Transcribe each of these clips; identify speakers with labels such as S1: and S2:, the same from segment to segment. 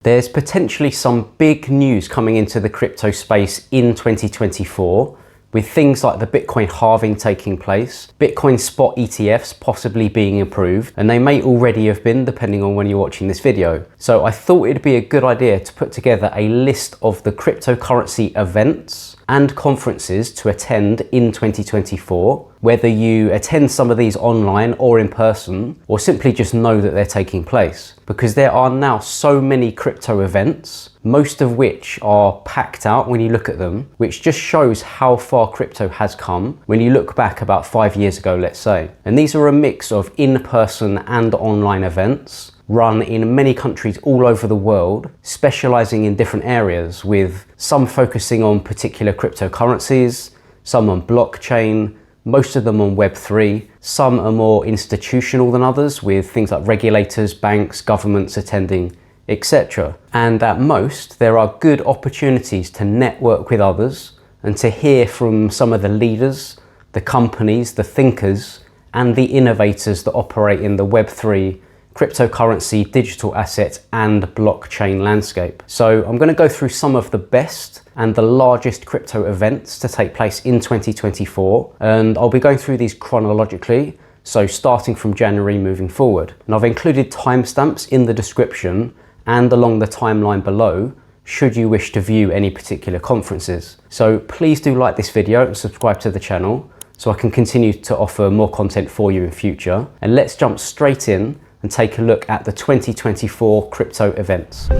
S1: There's potentially some big news coming into the crypto space in 2024, with things like the Bitcoin halving taking place, Bitcoin spot ETFs possibly being approved, and they may already have been depending on when you're watching this video. So I thought it'd be a good idea to put together a list of the cryptocurrency events and conferences to attend in 2024, whether you attend some of these online or in person, or simply just know that they're taking place. Because there are now so many crypto events, most of which are packed out when you look at them, which just shows how far crypto has come when you look back about 5 years ago, let's say. And these are a mix of in-person and online events, run in many countries all over the world, specializing in different areas, with some focusing on particular cryptocurrencies, some on blockchain, most of them on Web3, some are more institutional than others, with things like regulators, banks, governments attending, etc. And at most, there are good opportunities to network with others and to hear from some of the leaders, the companies, the thinkers, and the innovators that operate in the Web3, cryptocurrency, digital asset, and blockchain landscape. So I'm going to go through some of the best and the largest crypto events to take place in 2024, and I'll be going through these chronologically, so starting from January moving forward. And I've included timestamps in the description and along the timeline below, should you wish to view any particular conferences. So please do like this video and subscribe to the channel so I can continue to offer more content for you in future. And let's jump straight in and take a look at the 2024 crypto events.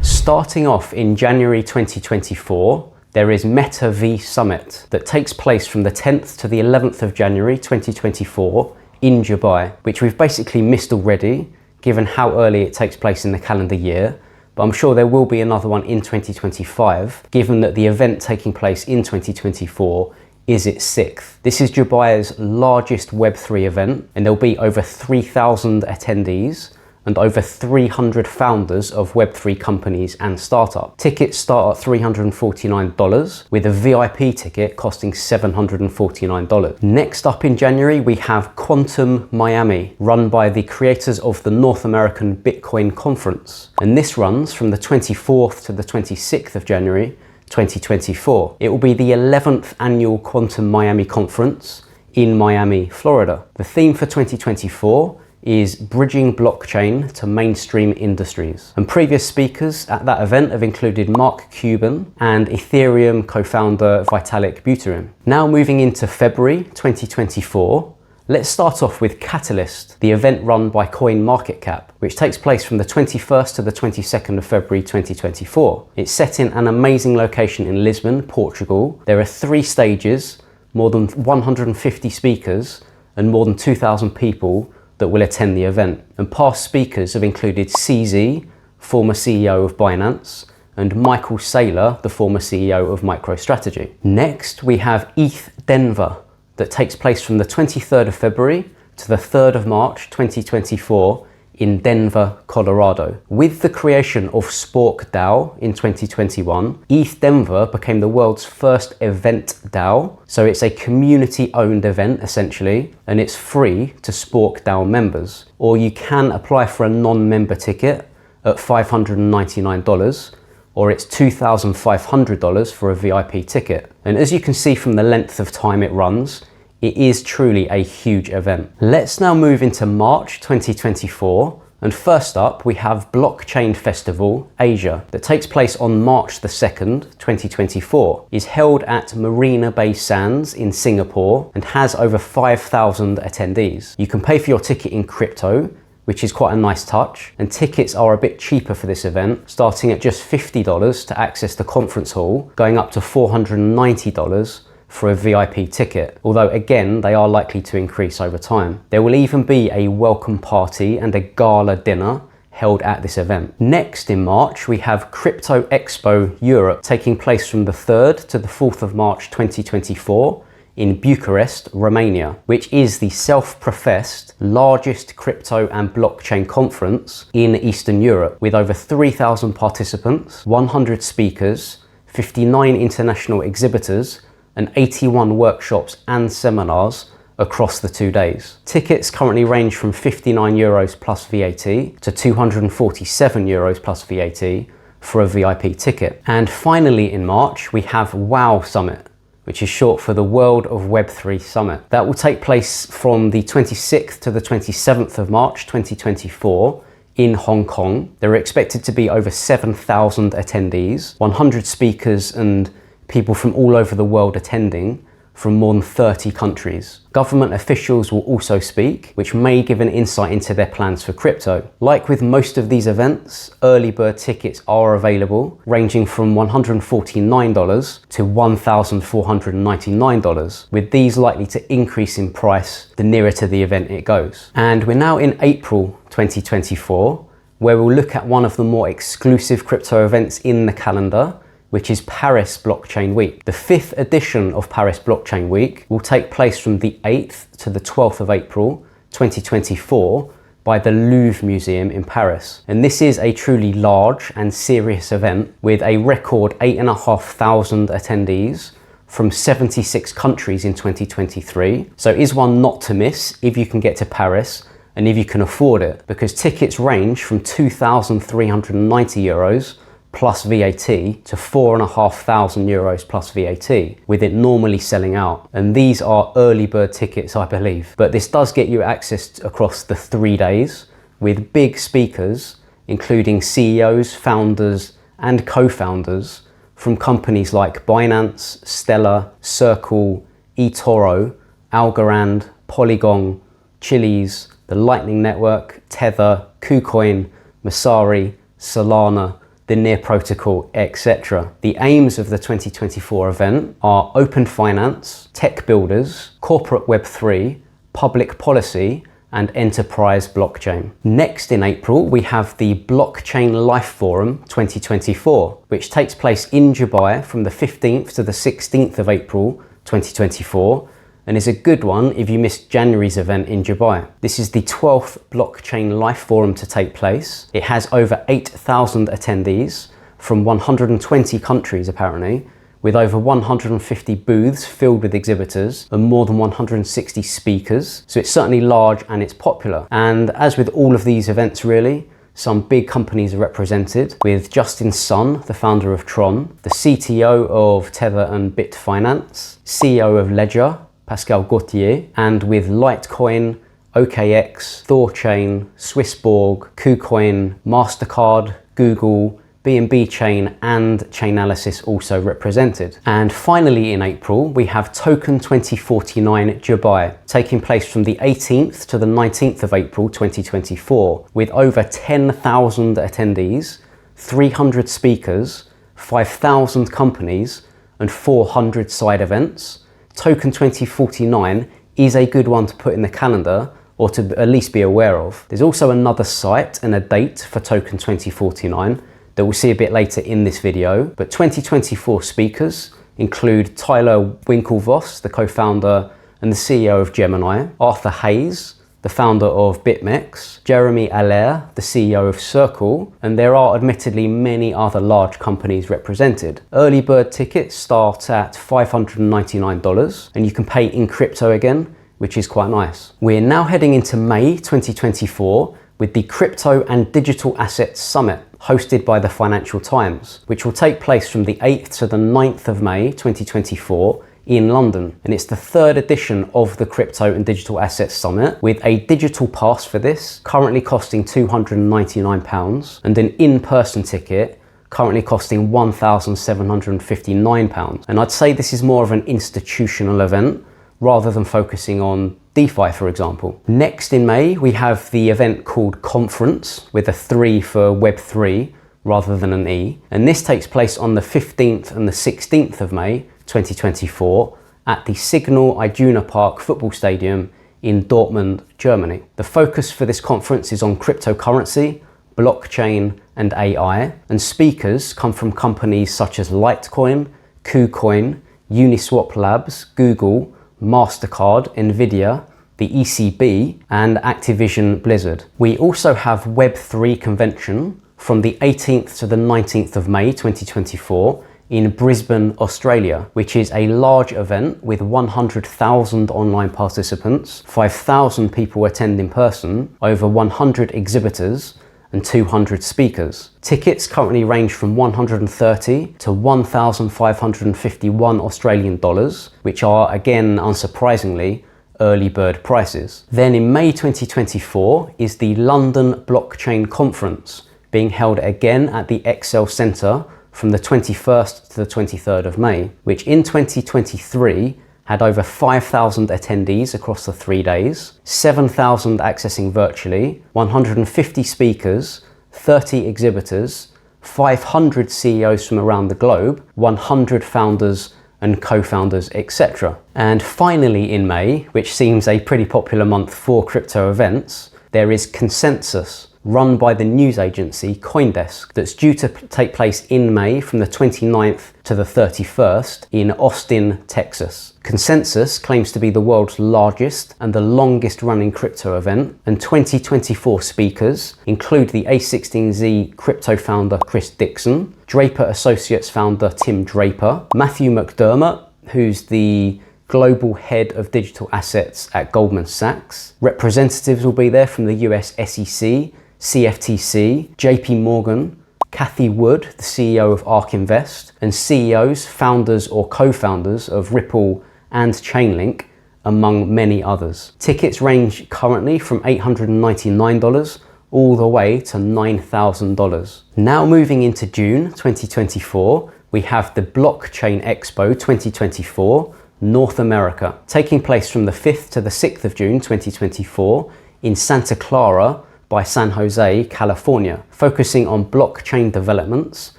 S1: Starting off in January 2024, there is METAVSUMMIT that takes place from the 10th to the 11th of January 2024 in Dubai, which we've basically missed already, given how early it takes place in the calendar year. But I'm sure there will be another one in 2025, given that the event taking place in 2024 is its 6th. This is Dubai's largest Web3 event, and there'll be over 3,000 attendees and over 300 founders of Web3 companies and startups. Tickets start at $349, with a VIP ticket costing $749. Next up in January, we have Quantum Miami, run by the creators of the North American Bitcoin Conference. And this runs from the 24th to the 26th of January 2024. It will be the 11th annual Quantum Miami Conference in Miami, Florida. The theme for 2024 is bridging blockchain to mainstream industries. And previous speakers at that event have included Mark Cuban and Ethereum co-founder Vitalik Buterin. Now moving into February 2024, let's start off with Catalyst, the event run by CoinMarketCap, which takes place from the 21st to the 22nd of February 2024. It's set in an amazing location in Lisbon, Portugal. There are 3 stages, more than 150 speakers, and more than 2,000 people that will attend the event. And past speakers have included CZ, former CEO of Binance, and Michael Saylor, the former CEO of MicroStrategy. Next, we have ETH Denver, that takes place from the 23rd of February to the 3rd of March 2024 in Denver, Colorado. With the creation of Spork DAO in 2021, ETH Denver became the world's first event DAO. So it's a community-owned event essentially, and it's free to Spork DAO members. Or you can apply for a non-member ticket at $599, or it's $2,500 for a VIP ticket. And as you can see from the length of time it runs, it is truly a huge event. Let's now move into March 2024. And first up, we have Blockchain Festival Asia that takes place on March the 2nd, 2024. It's held at Marina Bay Sands in Singapore and has over 5,000 attendees. You can pay for your ticket in crypto, which is quite a nice touch, and tickets are a bit cheaper for this event, starting at just $50 to access the conference hall, going up to $490 for a VIP ticket, although again they are likely to increase over time. There will even be a welcome party and a gala dinner held at this event. Next in March, we have Crypto Expo Europe, taking place from the 3rd to the 4th of March 2024 in Bucharest, Romania, which is the self-professed largest crypto and blockchain conference in Eastern Europe, with over 3,000 participants, 100 speakers, 59 international exhibitors, and 81 workshops and seminars across the 2 days. Tickets currently range from €59 plus VAT to €247 plus VAT for a VIP ticket. And finally in March, we have WOW Summit, which is short for the World of Web3 Summit. That will take place from the 26th to the 27th of March 2024 in Hong Kong. There are expected to be over 7,000 attendees, 100 speakers and people from all over the world attending from more than 30 countries. Government officials will also speak, which may give an insight into their plans for crypto. Like with most of these events, early bird tickets are available, ranging from $149 to $1,499, with these likely to increase in price the nearer to the event it goes. And we're now in April 2024, where we'll look at one of the more exclusive crypto events in the calendar, which is Paris Blockchain Week. The 5th edition of Paris Blockchain Week will take place from the 8th to the 12th of April 2024 by the Louvre Museum in Paris. And this is a truly large and serious event with a record 8,500 attendees from 76 countries in 2023. So it is one not to miss if you can get to Paris and if you can afford it, because tickets range from €2,390 plus VAT to €4,500 plus VAT, with it normally selling out. And these are early bird tickets, I believe. But this does get you access across the 3 days with big speakers, including CEOs, founders, and co-founders from companies like Binance, Stellar, Circle, eToro, Algorand, Polygon, Chiliz, the Lightning Network, Tether, KuCoin, Masari, Solana, the Near Protocol, etc. The aims of the 2024 event are open finance, tech builders, corporate Web3, public policy, and enterprise blockchain. Next in April, we have the Blockchain Life Forum 2024, which takes place in Dubai from the 15th to the 16th of April 2024, and is a good one if you missed January's event in Dubai. This is the 12th Blockchain Life Forum to take place. It has over 8,000 attendees from 120 countries apparently, with over 150 booths filled with exhibitors and more than 160 speakers. So it's certainly large and it's popular. And as with all of these events really, some big companies are represented, with Justin Sun, the founder of Tron, the CTO of Tether and Bit Finance, CEO of Ledger, Pascal Gauthier, and with Litecoin, OKX, Thorchain, Swissborg, KuCoin, MasterCard, Google, BNB Chain, and Chainalysis also represented. And finally in April, we have TOKEN2049 Dubai, taking place from the 18th to the 19th of April 2024, with over 10,000 attendees, 300 speakers, 5,000 companies, and 400 side events. TOKEN2049 is a good one to put in the calendar, or to at least be aware of. There's also another site and a date for TOKEN2049 that we'll see a bit later in this video, but 2024 speakers include Tyler Winklevoss, the co-founder and the CEO of Gemini, Arthur Hayes, the founder of BitMEX, Jeremy Allaire, the CEO of Circle, and there are admittedly many other large companies represented. Early bird tickets start at $599 and you can pay in crypto again, which is quite nice. We're now heading into May 2024 with the Crypto and Digital Assets Summit, hosted by the Financial Times, which will take place from the 8th to the 9th of May 2024 in London. And it's the 3rd edition of the Crypto and Digital Assets Summit, with a digital pass for this currently costing £299 and an in-person ticket currently costing £1,759. And I'd say this is more of an institutional event rather than focusing on DeFi, for example. Next in May, we have the event called Conference, with a 3 for Web3 rather than an E. And this takes place on the 15th and the 16th of May 2024 at the Signal Iduna Park football stadium in Dortmund, Germany. The focus for this conference is on cryptocurrency, blockchain, and AI, and speakers come from companies such as Litecoin, KuCoin, Uniswap Labs, Google, MasterCard, Nvidia, the ECB, and Activision Blizzard. We also have Web3 Convention from the 18th to the 19th of May 2024 in Brisbane, Australia, which is a large event with 100,000 online participants, 5,000 people attend in person, over 100 exhibitors, and 200 speakers. Tickets currently range from 130 to 1,551 Australian dollars, which are, again, unsurprisingly, early bird prices. Then in May 2024 is the London Blockchain Conference, being held again at the Excel Centre from the 21st to the 23rd of May, which in 2023 had over 5,000 attendees across the 3 days, 7,000 accessing virtually, 150 speakers, 30 exhibitors, 500 CEOs from around the globe, 100 founders and co-founders, etc. And finally in May, which seems a pretty popular month for crypto events, there is Consensus, run by the news agency CoinDesk, that's due to take place in May from the 29th to the 31st in Austin, Texas. Consensus claims to be the world's largest and the longest running crypto event, and 2024 speakers include the A16Z crypto founder Chris Dixon, Draper Associates founder Tim Draper, Matthew McDermott, who's the Global Head of Digital Assets at Goldman Sachs. Representatives will be there from the US SEC, CFTC, JP Morgan, Cathie Wood, the CEO of ARK Invest, and CEOs, founders or co-founders of Ripple and Chainlink, among many others. Tickets range currently from $899 all the way to $9,000. Now moving into June 2024, we have the Blockchain Expo 2024, North America, taking place from the 5th to the 6th of June 2024 in Santa Clara by San Jose, California, focusing on blockchain developments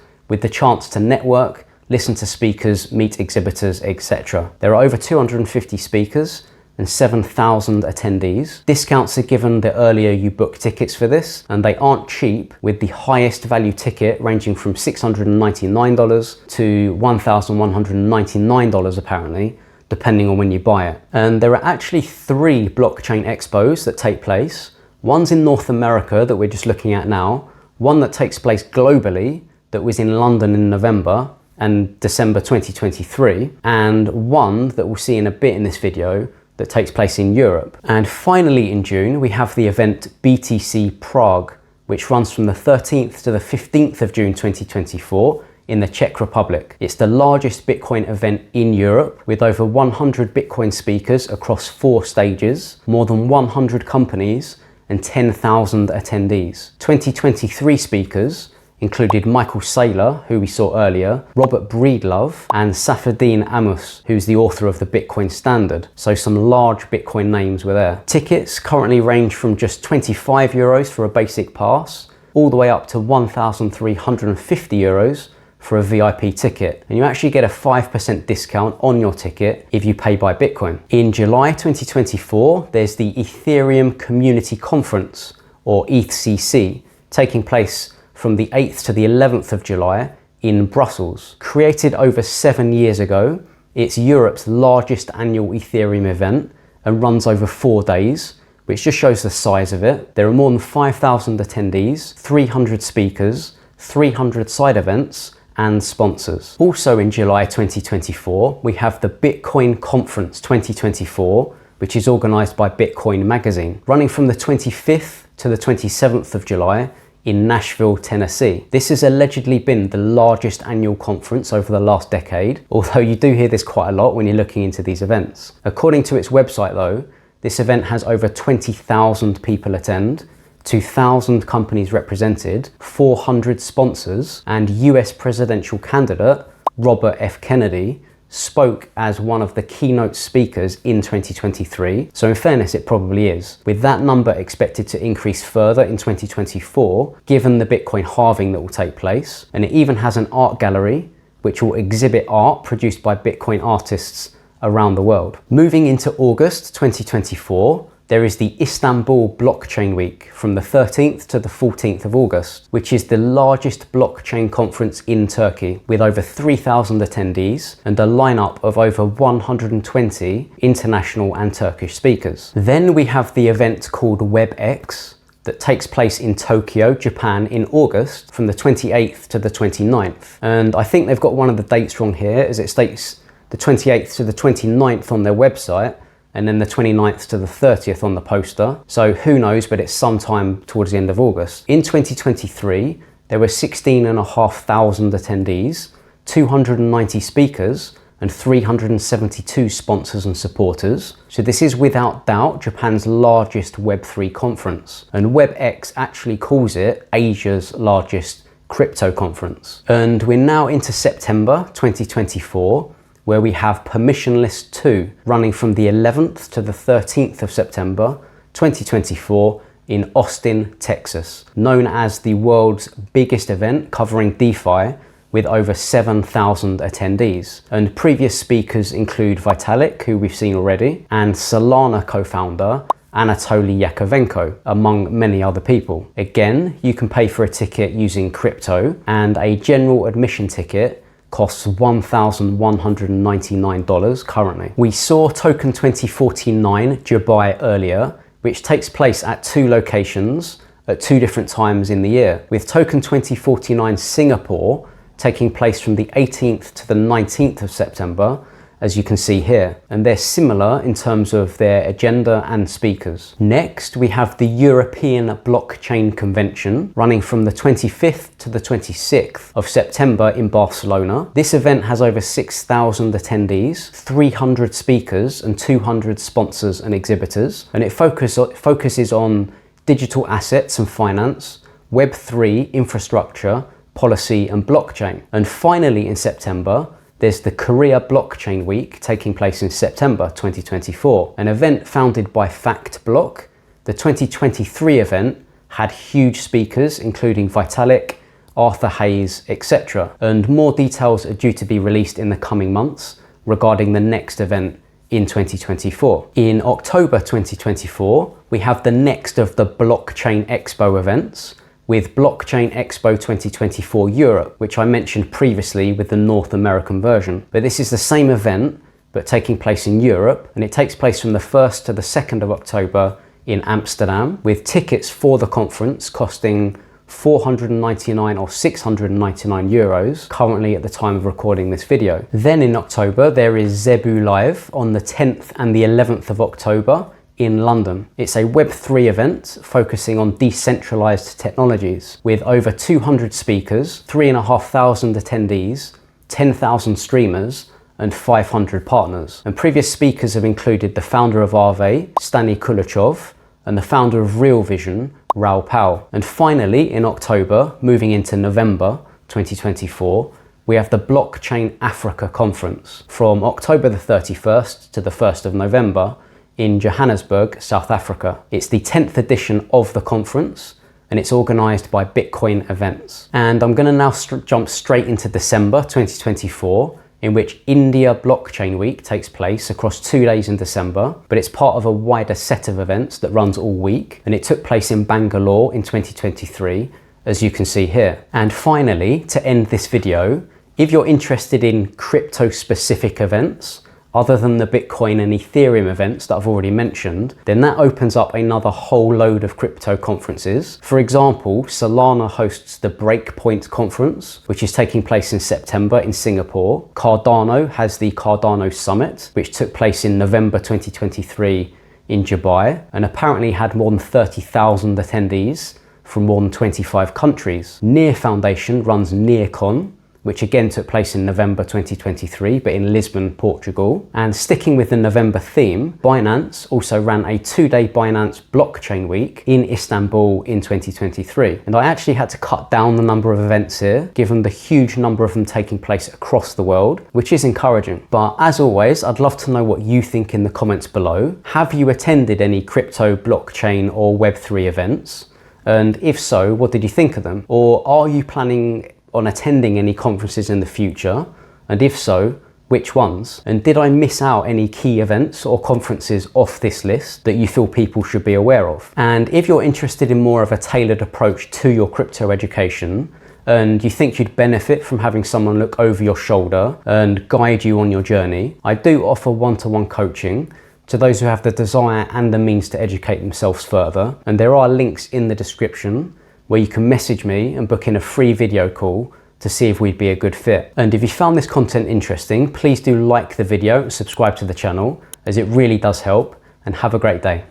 S1: with the chance to network, listen to speakers, meet exhibitors, etc. There are over 250 speakers and 7,000 attendees. Discounts are given the earlier you book tickets for this, and they aren't cheap, with the highest value ticket ranging from $699 to $1,199 apparently, depending on when you buy it. And there are actually 3 blockchain expos that take place. One's in North America that we're just looking at now, one that takes place globally that was in London in November and December 2023, and one that we'll see in a bit in this video that takes place in Europe. And finally in June, we have the event BTC Prague, which runs from the 13th to the 15th of June 2024 in the Czech Republic. It's the largest Bitcoin event in Europe, with over 100 Bitcoin speakers across 4 stages, more than 100 companies, and 10,000 attendees. 2023 speakers included Michael Saylor, who we saw earlier, Robert Breedlove, and Safieddine Ammous, who's the author of the Bitcoin Standard. So some large Bitcoin names were there. Tickets currently range from just €25 for a basic pass, all the way up to €1,350 for a VIP ticket. And you actually get a 5% discount on your ticket if you pay by Bitcoin. In July 2024, there's the Ethereum Community Conference, or ETHCC, taking place from the 8th to the 11th of July in Brussels. Created over 7 years ago, it's Europe's largest annual Ethereum event and runs over 4 days, which just shows the size of it. There are more than 5,000 attendees, 300 speakers, 300 side events, and sponsors. Also in July 2024, we have the Bitcoin Conference 2024, which is organized by Bitcoin Magazine, running from the 25th to the 27th of July in Nashville, Tennessee. This has allegedly been the largest annual conference over the last decade, although you do hear this quite a lot when you're looking into these events. According to its website though, this event has over 20,000 people attend, 2,000 companies represented, 400 sponsors, and US presidential candidate Robert F. Kennedy spoke as one of the keynote speakers in 2023. So in fairness, it probably is. With that number expected to increase further in 2024, given the Bitcoin halving that will take place. And it even has an art gallery, which will exhibit art produced by Bitcoin artists around the world. Moving into August 2024, there is the Istanbul Blockchain Week from the 13th to the 14th of August, which is the largest blockchain conference in Turkey, with over 3,000 attendees and a lineup of over 120 international and Turkish speakers. Then we have the event called WebX, that takes place in Tokyo, Japan in August from the 28th to the 29th. And I think they've got one of the dates wrong here, as it states the 28th to the 29th on their website, and then the 29th to the 30th on the poster. So who knows, but it's sometime towards the end of August. In 2023, there were 16,500 attendees, 290 speakers, and 372 sponsors and supporters. So this is without doubt Japan's largest Web3 conference. And WebX actually calls it Asia's largest crypto conference. And we're now into September 2024, where we have Permissionless II running from the 11th to the 13th of September 2024 in Austin, Texas, known as the world's biggest event covering DeFi, with over 7,000 attendees. And previous speakers include Vitalik, who we've seen already, and Solana co-founder Anatoly Yakovenko, among many other people. Again, you can pay for a ticket using crypto, and a general admission ticket costs $1,199 currently. We saw TOKEN2049 Dubai earlier, which takes place at 2 locations at 2 different times in the year, with TOKEN2049 Singapore taking place from the 18th to the 19th of September, as you can see here. And they're similar in terms of their agenda and speakers. Next, we have the European Blockchain Convention running from the 25th to the 26th of September in Barcelona. This event has over 6,000 attendees, 300 speakers, and 200 sponsors and exhibitors. And it focuses on digital assets and finance, Web3 infrastructure, policy and blockchain. And finally in September, there's the Korea Blockchain Week taking place in September 2024, an event founded by FactBlock. The 2023 event had huge speakers including Vitalik, Arthur Hayes, etc. And more details are due to be released in the coming months regarding the next event in 2024. In October 2024, we have the next of the Blockchain Expo events, with Blockchain Expo 2024 Europe, which I mentioned previously with the North American version. But this is the same event, but taking place in Europe, and it takes place from the 1st to the 2nd of October in Amsterdam, with tickets for the conference costing 499 or 699 euros, currently at the time of recording this video. Then in October, there is Zebu Live on the 10th and the 11th of October in London. It's a Web3 event focusing on decentralized technologies, with over 200 speakers, 3,500 attendees, 10,000 streamers, and 500 partners. And previous speakers have included the founder of Aave, Stani Kulachov, and the founder of Real Vision, Raoul Pal. And finally, in October, moving into November 2024, we have the Blockchain Africa Conference from October the 31st to the 1st of November in Johannesburg, South Africa. It's the 10th edition of the conference, and it's organized by Bitcoin Events. And I'm going to now jump straight into December 2024, in which India Blockchain Week takes place across 2 days in December, but it's part of a wider set of events that runs all week, and it took place in Bangalore in 2023, as you can see here. And finally, to end this video, if you're interested in crypto-specific events, other than the Bitcoin and Ethereum events that I've already mentioned, then that opens up another whole load of crypto conferences. For example, Solana hosts the Breakpoint conference, which is taking place in September in Singapore. Cardano has the Cardano Summit, which took place in November 2023 in Dubai, and apparently had more than 30,000 attendees from more than 25 countries. Near Foundation runs NearCon, which again took place in November 2023, but in Lisbon, Portugal. And sticking with the November theme, Binance also ran a 2-day Binance Blockchain Week in Istanbul in 2023. And I actually had to cut down the number of events here, given the huge number of them taking place across the world, which is encouraging. But as always, I'd love to know what you think in the comments below. Have you attended any crypto, blockchain, or Web3 events? And if so, what did you think of them? Or are you planning on attending any conferences in the future? And if so, which ones? And did I miss out any key events or conferences off this list that you feel people should be aware of? And if you're interested in more of a tailored approach to your crypto education, and you think you'd benefit from having someone look over your shoulder and guide you on your journey, I do offer one-to-one coaching, to those who have the desire and the means to educate themselves further. And there are links in the description where you can message me and book in a free video call to see if we'd be a good fit. And if you found this content interesting, please do like the video and subscribe to the channel, as it really does help, and have a great day.